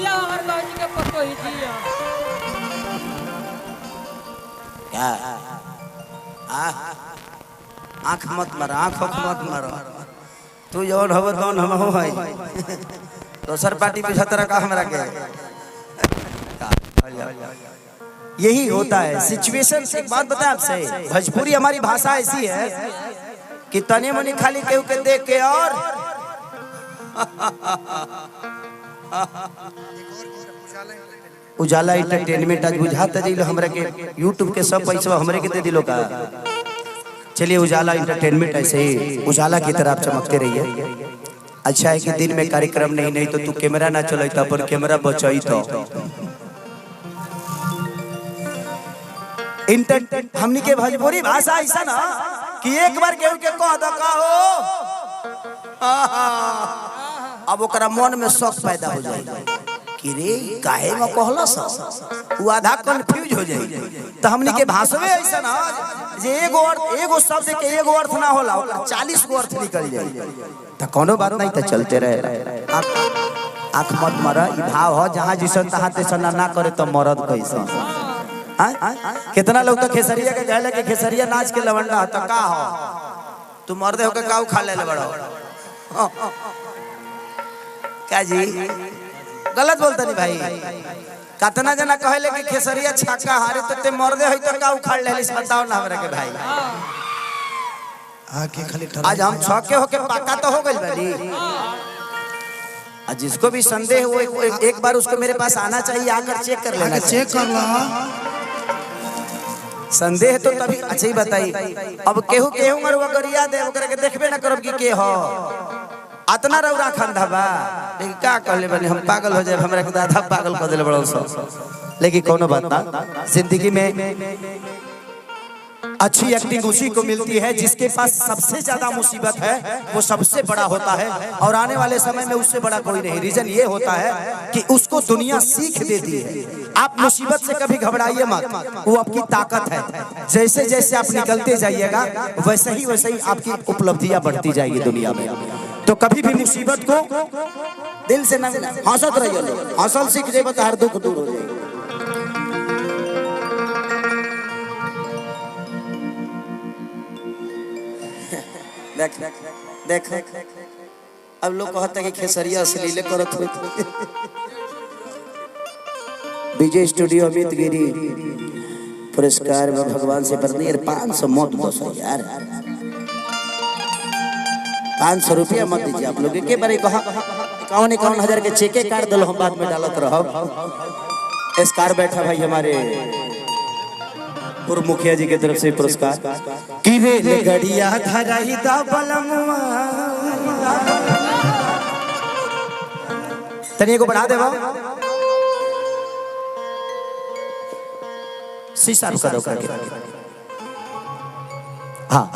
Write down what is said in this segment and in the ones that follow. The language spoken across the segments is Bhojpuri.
जिया हर बाजी के पतो ही जिया क्या आँख मत मार, आँख मत मार। तू जौन हो तौन हम हो है दोसर पार्टी पे छतरा का हमरा के यही होता है सिचुएशन। एक बात बताएं आपसे, भोजपुरी हमारी भाषा ऐसी है कि तने मनी खाली केहू के देख के और उजाला एंटरटेनमेंट आज बुझाता जिलो हमरा के यूट्यूब के सब पैसा हमरे के दे दिलो का। चलिए उजाला एंटरटेनमेंट ऐसे ही उजाला की तरह आप चमकते रहिए। अच्छा है कि दिन में कार्यक्रम नहीं तो तू कैमरा ना चलता पर कैमरा बचाई तो हमनी के भोजपुरी भाषा ऐसा ना कि एक बार केहू के कह द का हो अब ओकरा मन में शौक पैदा हो जाए कि रे काहे में कहला सा वो आधा कंफ्यूज हो जाए। तो हमनी के भाषा में ऐसा ना जे एगो शब्द के एगो अर्थ ना होला 40 गो अर्थ निकल जाए। तो कोनो बात नहीं तो चलते रहे। आँख मत मारा, ई भाव हो जहाँ जिसन तहाँ तेसन ना करे तो मरद कैसा। कितना लोग तो खेसरिया के कहले कि खेसरिया नाच के लवंडा तो का हो तू मर्दे होके काऊ खा ले बड़ो क्या जी गलत बोलता नहीं भाई। कितना जना कहले कि खेसरिया छक्का हारे तो ते मर्दे होई तो काऊ खा ले इस बताओ ना हमरा के भाई। आके खाली आज हम छक्के होके पक्का तो हो गइल बानी। आज जिसको भी संदेह हो एक बार उसको मेरे पास आना चाहिए, आकर चेक कर लेना। चेक कर ला संदेह तो तभी अच्छा ही बताई। अब केहू केहू मरवा गरिया दे ओकरा के देखबे ना करब कि के हो अतना रौरा खंडा बा। लेकिन का कहले बने हम पागल हो जाए, हमरा के आधा पागल कर देले बड़ो सब। लेकिन कोनो बात ना, जिंदगी में अच्छी एक्टिंग उसी को मिलती है जिसके पास सबसे ज्यादा मुसीबत है वो सबसे बड़ा होता है और आने वाले समय में उससे बड़ा कोई नहीं। रीजन ये होता है कि उसको दुनिया सीख देती है। आप मुसीबत से कभी घबराइए मत, वो आपकी ताकत है। जैसे जैसे आप निकलते जाइएगा वैसे ही आपकी उपलब्धियां बढ़ती जाएगी दुनिया में। तो कभी भी मुसीबत को दिल से ना हंसत रहिए, हंसल सीख जेबे तो हर दुख दूर हो जाएगा। देख अब लोग कहते हैं कि खेसरिया अश्लील करत हो। विजय स्टूडियो अमित गिरी पुरस्कार में भगवान से बरनी 500 मत दो यार, 500 रुपया मत दीजिए आप लोग के बारे कहा 51 हजार के चेके काट दलो हम बाद में डालत रहो। स्कार बैठा भाई हमारे पूर्व मुखिया जी की तरफ से पुरस्कार कि रे गड़िया धराई दा बलमुआ तनिए को बढ़ा देवा शीशा करो करके। हाँ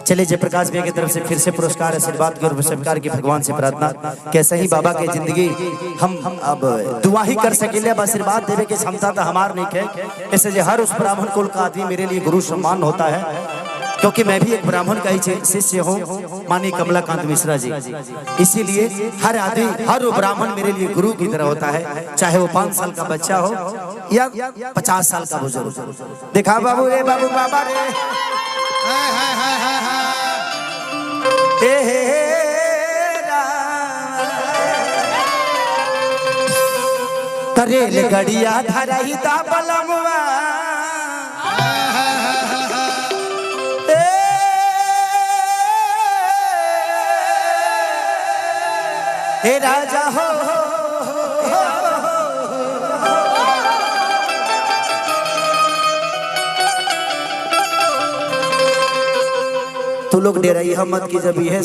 चलिए जयप्रकाश भैया की तरफ से फिर से पुरस्कार आशीर्वाद की और सरकार की भगवान से प्रार्थना कैसे ही बाबा के जिंदगी हम अब दुआ ही कर सकेले। अब आशीर्वाद देवे की क्षमता तो हमार नहीं है। ऐसे जो हर उस ब्राह्मण कुल का आदमी मेरे लिए गुरु सम्मान होता है, क्योंकि मैं भी एक ब्राह्मण का ही शिष्य हूँ माननीय कमलाकांत मिश्रा जी। इसीलिए हर आदमी हर ब्राह्मण मेरे लिए गुरु की तरह होता है, चाहे वो 5 साल का बच्चा हो या 50 साल का बुजुर्ग। देखा बाबू रे बाबू बाबा रे करेल गड़िया धराई दा बलमुआ हे राजा हो तू लोग डेराई हम मत की जब ये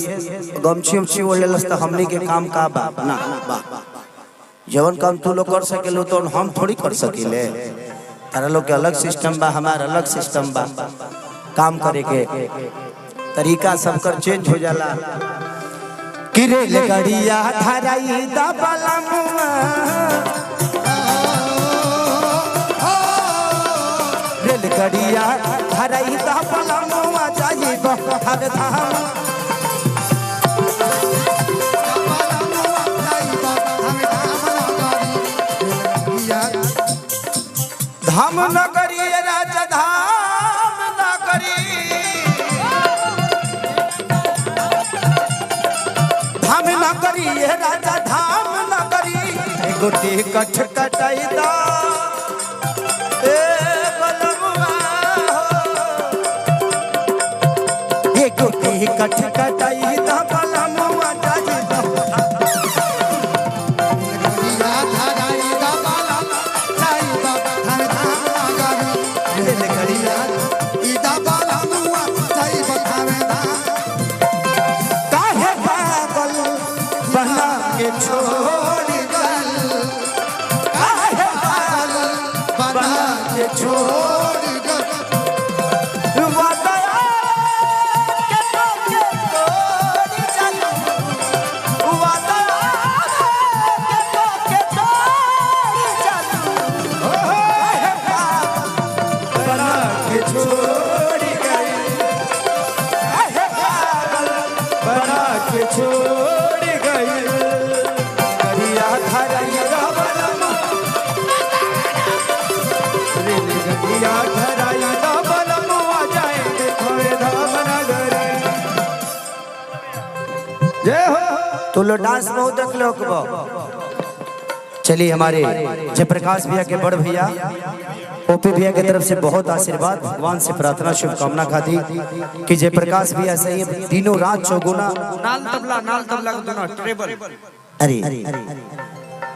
गमछी उमछी ओढ़ लेलस तो हमने के काम का बा ना बा जवन काम तू लोग कर सकेलो तो हम थोड़ी कर सकेले। तारा लोग के अलग सिस्टम बा, हमारा अलग सिस्टम बा। काम करे के तरीका सबकर चेंज हो जाला। किरे ले गड़िया धराई दा बलमुआ रेल गड़िया धराई दा बलमुआ जाई हर धाम धाम नगरी ये राजा धाम नगरी एगो टिकट कटाई दा ए बलमुआ एगो टिकट कटाई दा बलमुआ जाजी दा तो लो डांस बहुत देख लो। चलिए हमारे जयप्रकाश भैया के बड़ भैया ओपी भैया की तरफ से बहुत आशीर्वाद, भगवान से प्रार्थना शुभकामना खाती कि जयप्रकाश भैया सही दिनों रात चौगुना नाल तबला दोनों ट्रेबल। अरे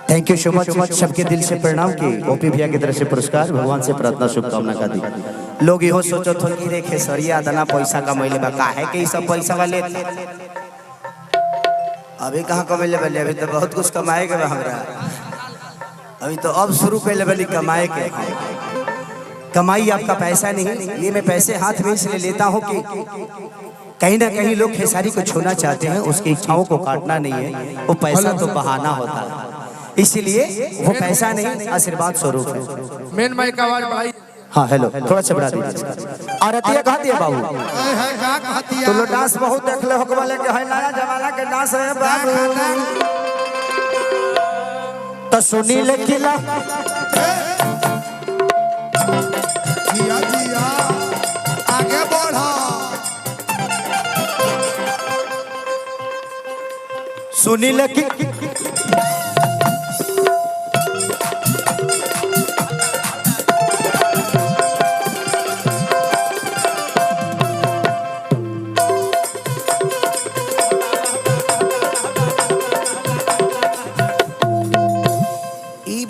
थैंक यू सो मच, सबके दिल से प्रणाम की ओपी भैया की तरफ से पुरस्कार, भगवान से प्रार्थना शुभकामना खाती। लोग यो सोचो थो कि रे खेसरिया दाना पैसा कमैले बा, काहे के सब पैसा वाले अभी कहाँ कमैले वाले, अभी तो बहुत कुछ कमाए के हमरा, अभी तो अब शुरू पहले वाली कमाए के। कमाई आपका पैसा नहीं, ये मैं पैसे हाथ में इसलिए लेता हूँ कि कहीं ना कहीं लोग खेसारी को छूना चाहते हैं, उसकी इच्छाओं को काटना नहीं है, वो पैसा तो बहाना होता है, इसीलिए वो पैसा नहीं आशीर्वाद स्वरूप है। मेन माइक का आवाज बढ़ाई। हाँ हेलो, थोड़ा सा बढ़ा दीजिए। आरतिया कहा दिया बाबू, तो लो डांस बहुत देख ले हो वाले के है, नया जमाना के डांस है बाबू। तो सुनी ले किला जिया जिया आगे बढ़ा, सुनी ले कि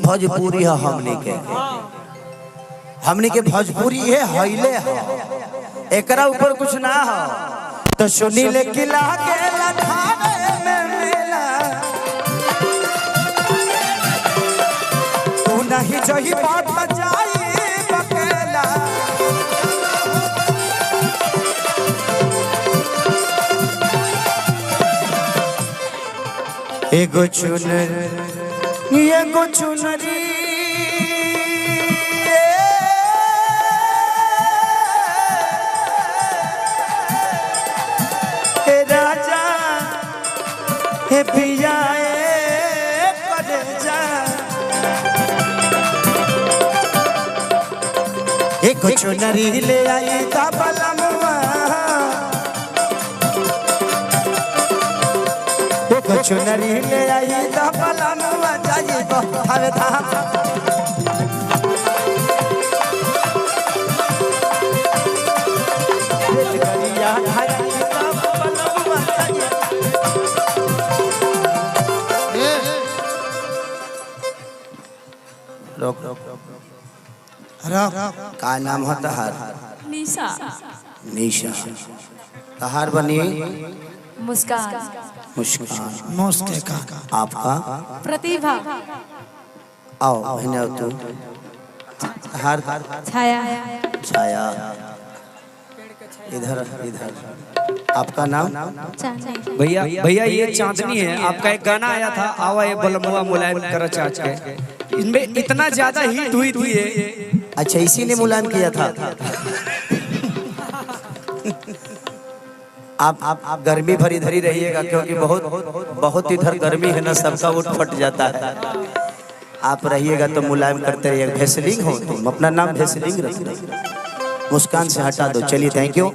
भोजपुरी है हमने के भोजपुरी है हईले है, एकरा ऊपर कुछ ना हो। तो सुनी ले किला के लठावे में मेला, तू नहीं जही बात बजाई बकेला, एगो चुनरी राजा हे पिया एक चुनरी ले आई ता बलमुआ, एक चुनरी ले आई ता बलमुआ जाई हर धाम। का नाम है तहार? निशा। निशा। तहार बनी मुस्कान। मुस्कान। मुस्कान। आपका? प्रतिभा। आओ बहना तू। तहार? छाया। छाया। इधर इधर। आपका नाम? भैया भैया ये चांदनी है, आपका एक गाना आया था आवा ये बलमुआ मुलायम कर चाच के, इनमें इतना ज्यादा हिट हुई थी ये। अच्छा इसी ने मुलायम किया था। आप गर्मी भरी इधर ही रहिएगा, क्योंकि बहुत इधर गर्मी है ना, सबका उठ फट जाता है। आप रहिएगा तो मुलायम करते रहिएगा। भेसलिंग हो तुम, अपना नाम भेसलिंग रखना। मुस्कान से हटा दो। चलिए थैंक यू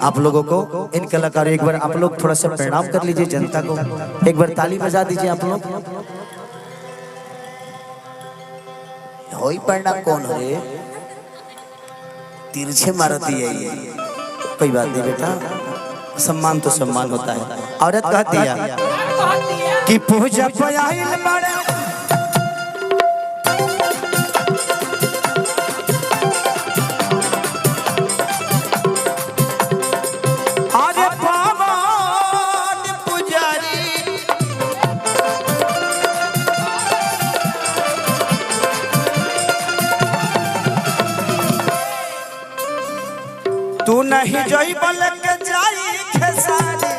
आप लोगों को, इन कलाकारों। एक बार आप लोग थोड़ा सा प्रणाम कर लीजिए जनता को, एक बार ताली बजा दीजिए आप लोग। होई प्रणाम कौन हो रे, तिरछे मारती है ये, कोई बात नहीं बेटा, सम्मान तो सम्मान होता है। औरत कहती है कि पूजा पयाइल बड़े अरे पावन पुजारी, तू नहीं जोई बल के जाई खेसारी,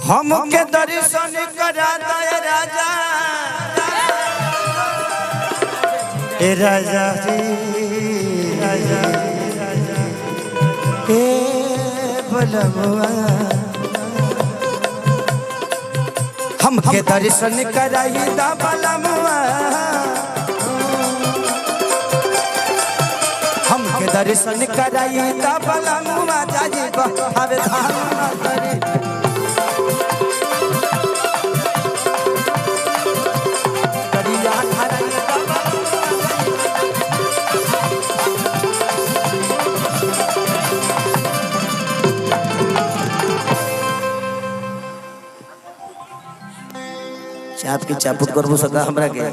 हमके दर्शन करा दे राजा, ए राजा रे राजा, ए बलमुआ हमके दर्शन कराई दा बलमुआ, हमके दर्शन कराई दा बलमुआ, जाई हवे धान करे करिया धराई दा चाप की चापुट करबो सका हमरा के।